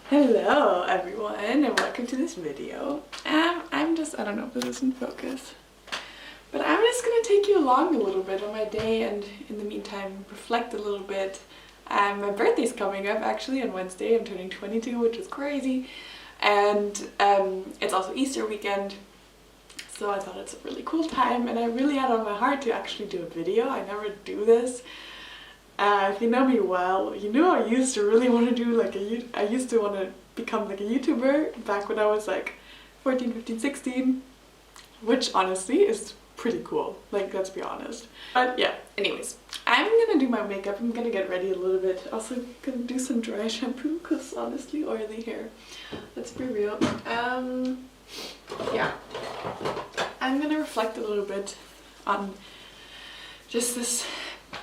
Hello everyone and welcome to this video. I don't know if this is in focus, but I'm just gonna take you along a little bit on my day and in the meantime reflect a little bit. My birthday's coming up actually on Wednesday. I'm turning 22, which is crazy, and it's also Easter weekend, so I thought it's a really cool time and I really had on my heart to actually do a video. I never do this. If you know me well, you know I used to really want to do I used to want to become like a YouTuber back when I was like 14, 15, 16, which honestly is pretty cool, like, let's be honest. But yeah, anyways, I'm gonna do my makeup. I'm gonna get ready a little bit. Also gonna do some dry shampoo because honestly oily hair, let's be real. Yeah, I'm gonna reflect a little bit on just this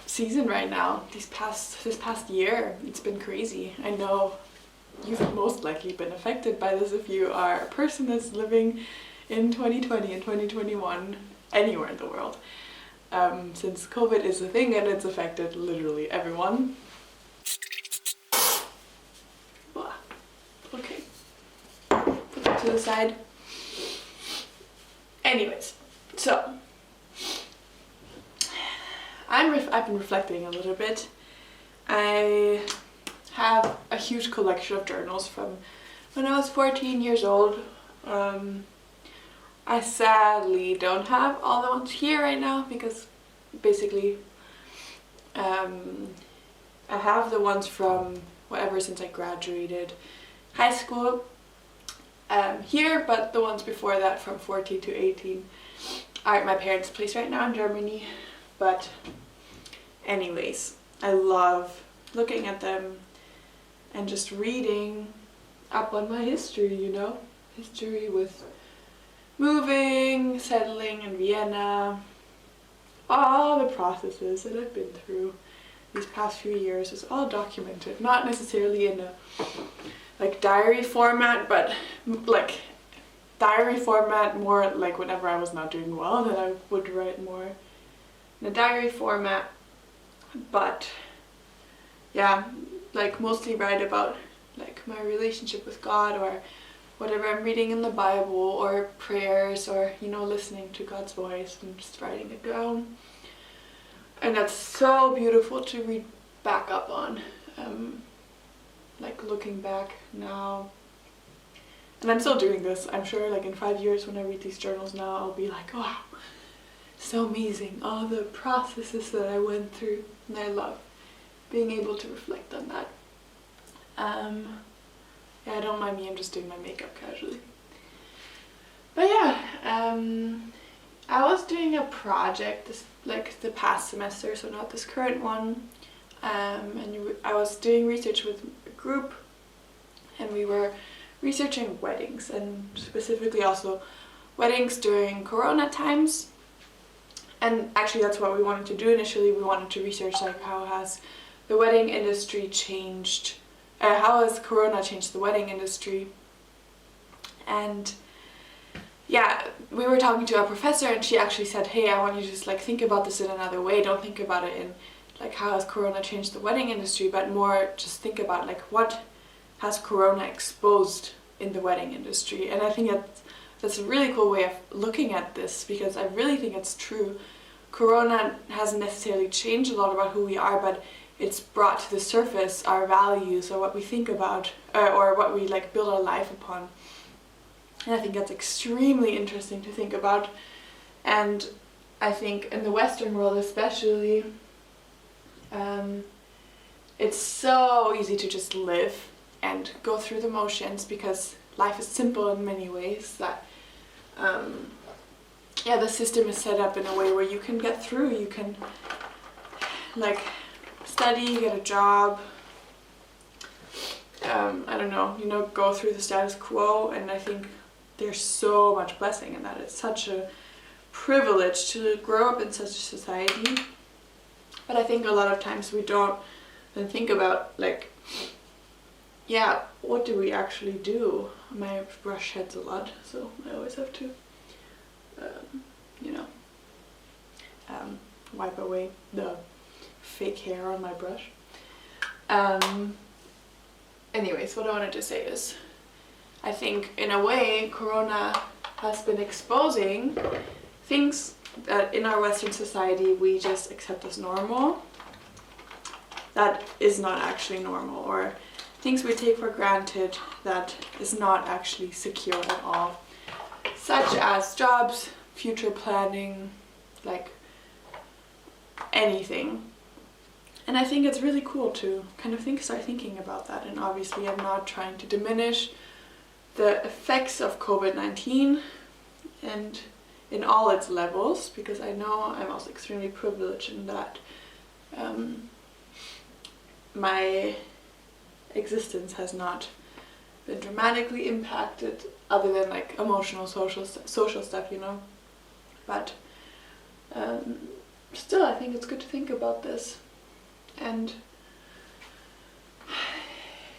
season right now, this past year. It's been crazy. I know you've most likely been affected by this if you are a person that's living in 2020 and 2021 anywhere in the world, since COVID is a thing and it's affected literally everyone. Blah. Okay, put that to the side. Anyways, so I've been reflecting a little bit. I have a huge collection of journals from when I was 14 years old. I sadly don't have all the ones here right now because basically I have the ones from whatever since I graduated high school here, but the ones before that from 14 to 18 are at my parents' place right now in Germany. But anyways, I love looking at them and just reading up on my history, you know? History with moving, settling in Vienna, all the processes that I've been through these past few years is all documented. Not necessarily in a like diary format, but like diary format more like whenever I was not doing well, then I would write more in a diary format. But yeah, like mostly write about like my relationship with God or whatever I'm reading in the Bible or prayers or, you know, listening to God's voice and just writing it down. And that's so beautiful to read back up on, like looking back now. And I'm still doing this. I'm sure like in 5 years when I read these journals now, I'll be like, wow, so amazing, all the processes that I went through, and I love being able to reflect on that. Yeah, don't mind me, I'm just doing my makeup casually. But yeah, I was doing a project the past semester, so not this current one, and I was doing research with a group, and we were researching weddings, and specifically also weddings during Corona times. And actually that's what we wanted to do initially. We wanted to research like how has the wedding industry changed, how has Corona changed the wedding industry. And yeah, we were talking to our professor and she actually said, hey, I want you to just like think about this in another way. Don't think about it in like how has Corona changed the wedding industry, but more just think about like what has Corona exposed in the wedding industry. And I think that's a really cool way of looking at this, because I really think it's true. Corona hasn't necessarily changed a lot about who we are, but it's brought to the surface our values or what we think about or what we like build our life upon. And I think that's extremely interesting to think about. And I think in the Western world especially, it's so easy to just live and go through the motions because life is simple in many ways that yeah, the system is set up in a way where you can get through. You can like study, get a job, I don't know, you know, go through the status quo. And I think there's so much blessing in that. It's such a privilege to grow up in such a society. But I think a lot of times we don't then think about like, yeah, what do we actually do? My brush heads a lot, so I always have to, you know, wipe away the fake hair on my brush. anyways, what I wanted to say is, I think in a way Corona has been exposing things that in our Western society we just accept as normal that is not actually normal, or things we take for granted that is not actually secure at all, such as jobs, future planning, like anything. And I think it's really cool to kind of start thinking about that. And obviously I'm not trying to diminish the effects of COVID-19 and in all its levels, because I know I'm also extremely privileged in that my existence has not been dramatically impacted, other than like emotional, social stuff, you know. But still, I think it's good to think about this. And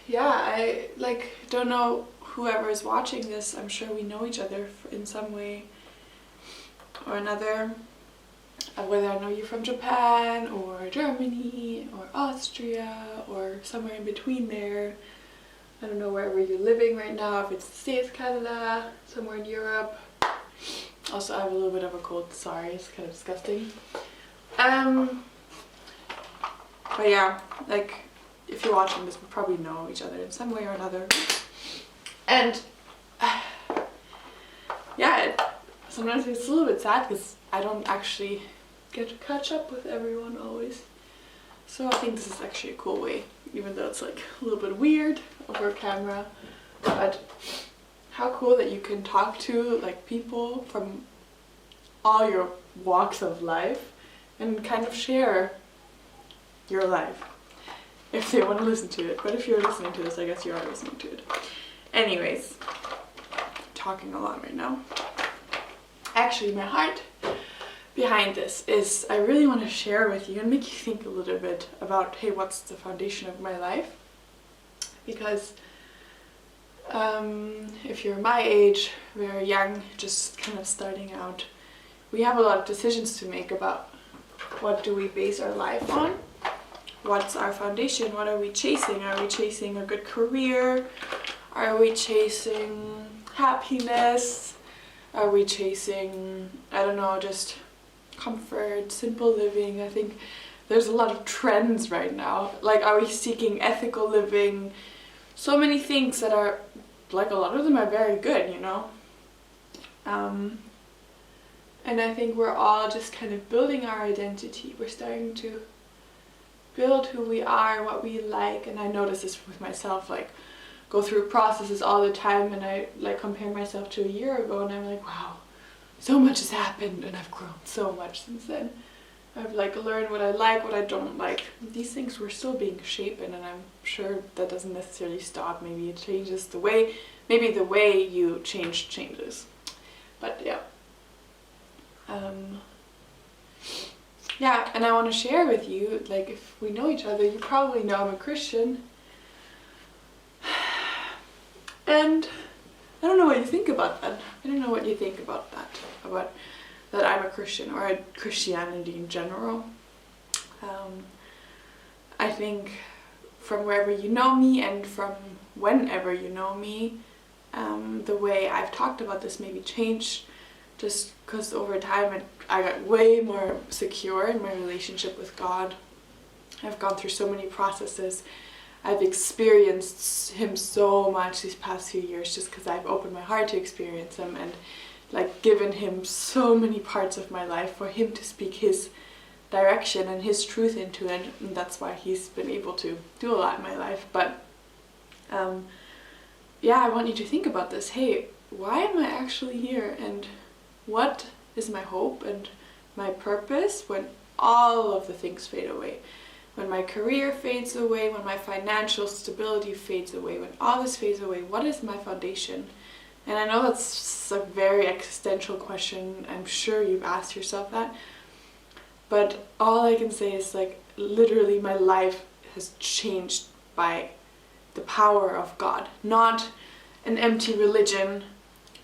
yeah, I don't know whoever is watching this, I'm sure we know each other in some way or another, whether I know you from Japan or Germany or Austria or somewhere in between there. I don't know wherever you're living right now, if it's the States, Canada, somewhere in Europe. Also, I have a little bit of a cold, sorry, it's kind of disgusting. But yeah, like, if you're watching this, we probably know each other in some way or another. And yeah, sometimes it's a little bit sad because I don't actually get to catch up with everyone always. So I think this is actually a cool way, even though it's like a little bit weird over camera. But how cool that you can talk to like people from all your walks of life and kind of share your life, if they want to listen to it. But if you're listening to this, I guess you are listening to it. Anyways, talking a lot right now. Actually, my heart behind this is I really want to share with you and make you think a little bit about, hey, what's the foundation of my life? Because if you're my age, very young, just kind of starting out, we have a lot of decisions to make about what do we base our life on? What's our foundation? What are we chasing? Are we chasing a good career? Are we chasing happiness? Are we chasing, I don't know, just comfort, simple living? I think there's a lot of trends right now. Like, are we seeking ethical living? So many things that are, like, a lot of them are very good, you know? And I think we're all just kind of building our identity. We're starting to build who we are, what we like. And I notice this with myself, like, go through processes all the time, and I like compare myself to a year ago, and I'm like, wow, so much has happened, and I've grown so much since then. I've like learned what I like, what I don't like. These things were still being shaped, and I'm sure that doesn't necessarily stop. Maybe it changes the way, maybe the way you changes. But yeah. Yeah, and I want to share with you, like, if we know each other, you probably know I'm a Christian. And I don't know what you think about that. I don't know what you think about that. About that I'm a Christian, or Christianity in general. I think from wherever you know me and from whenever you know me, the way I've talked about this maybe changed, just because over time I got way more secure in my relationship with God. I've gone through so many processes. I've experienced him so much these past few years just because I've opened my heart to experience him, and like given him so many parts of my life for him to speak his direction and his truth into it, and that's why he's been able to do a lot in my life. But yeah, I want you to think about this. Hey, why am I actually here, and what is my hope and my purpose when all of the things fade away? When my career fades away, when my financial stability fades away, when all this fades away, what is my foundation? And I know that's a very existential question. I'm sure you've asked yourself that. But all I can say is, like, literally my life has changed by the power of God. Not an empty religion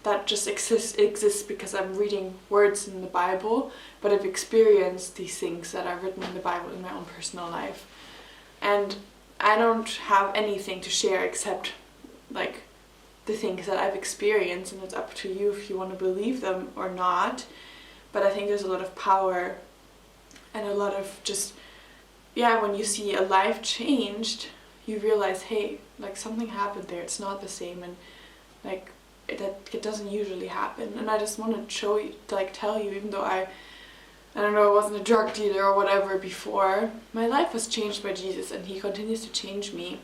that just exists because I'm reading words in the Bible, but I've experienced these things that are written in the Bible in my own personal life. And I don't have anything to share except like the things that I've experienced, and it's up to you if you want to believe them or not. But I think there's a lot of power and a lot of just, yeah, when you see a life changed, you realize, hey, like something happened there, it's not the same, and like it doesn't usually happen. And I just want to show you, like tell you, even though I don't know, I wasn't a drug dealer or whatever before, my life was changed by Jesus, and he continues to change me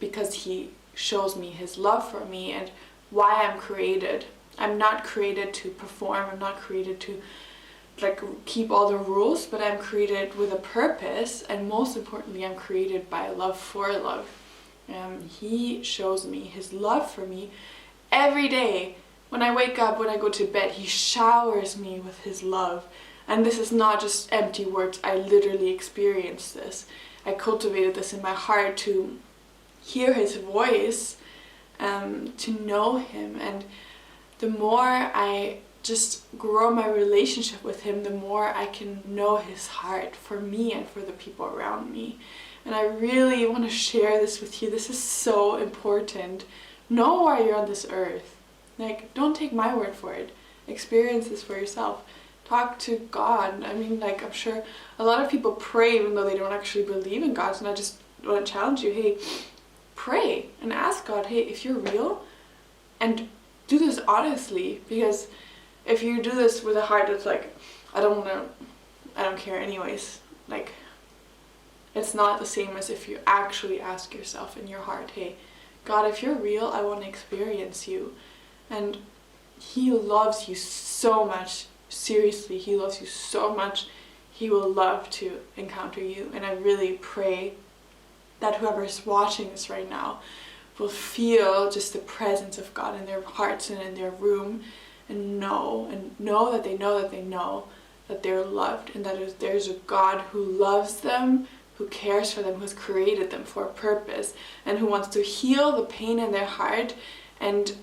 because he shows me his love for me and why I'm created. I'm not created to perform, I'm not created to like keep all the rules, but I'm created with a purpose, and most importantly I'm created by love for love. He shows me his love for me every day. When I wake up, when I go to bed, he showers me with his love. And this is not just empty words, I literally experienced this. I cultivated this in my heart to hear his voice, to know him. And the more I just grow my relationship with him, the more I can know his heart for me and for the people around me. And I really want to share this with you. This is so important. Know why you're on this earth. Like, don't take my word for it. Experience this for yourself. Talk to God. I mean, like, I'm sure a lot of people pray even though they don't actually believe in God. And I just want to challenge you, hey, pray and ask God, hey, if you're real, and do this honestly, because if you do this with a heart that's like, I don't care anyways, like, it's not the same as if you actually ask yourself in your heart, hey, God, if you're real, I want to experience you. And he loves you so much. Seriously, he loves you so much. He will love to encounter you. And I really pray that whoever is watching this right now will feel just the presence of God in their hearts and in their room, and know that they know that they're loved, and that there's a God who loves them, who cares for them, who has created them for a purpose, and who wants to heal the pain in their heart and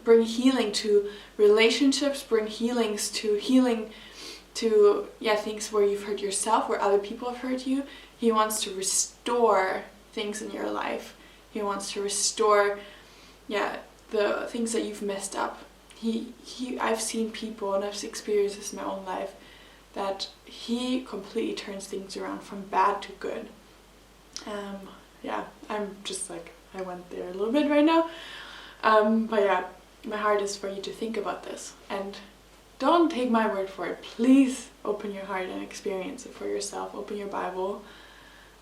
bring healing to relationships, bring healing to things where you've hurt yourself, where other people have hurt you. He wants to restore things in your life. He wants to restore the things that you've messed up. I've seen people, and I've experienced this in my own life, that he completely turns things around from bad to good. I'm just like, I went there a little bit right now. But yeah, my heart is for you to think about this, and don't take my word for it. Please open your heart and experience it for yourself. Open your Bible.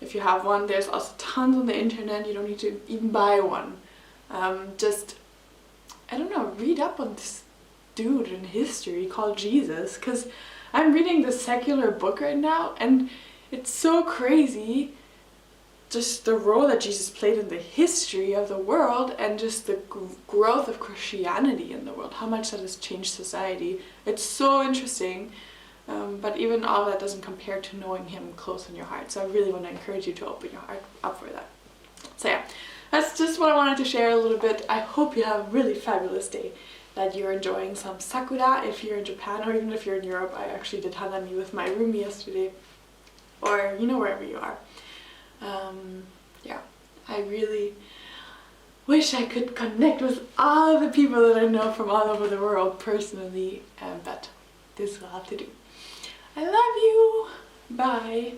If you have one, there's also tons on the internet. You don't need to even buy one. Read up on this dude in history called Jesus, because I'm reading this secular book right now, and it's so crazy just the role that Jesus played in the history of the world, and just the growth of Christianity in the world, how much that has changed society. It's so interesting, but even all that doesn't compare to knowing him close in your heart. So I really want to encourage you to open your heart up for that. So yeah, that's just what I wanted to share a little bit. I hope you have a really fabulous day, that you're enjoying some sakura if you're in Japan, or even if you're in Europe. I actually did hanami with my roomie yesterday, or wherever you are. I really wish I could connect with all the people that I know from all over the world personally, but this will have to do. I love you. Bye.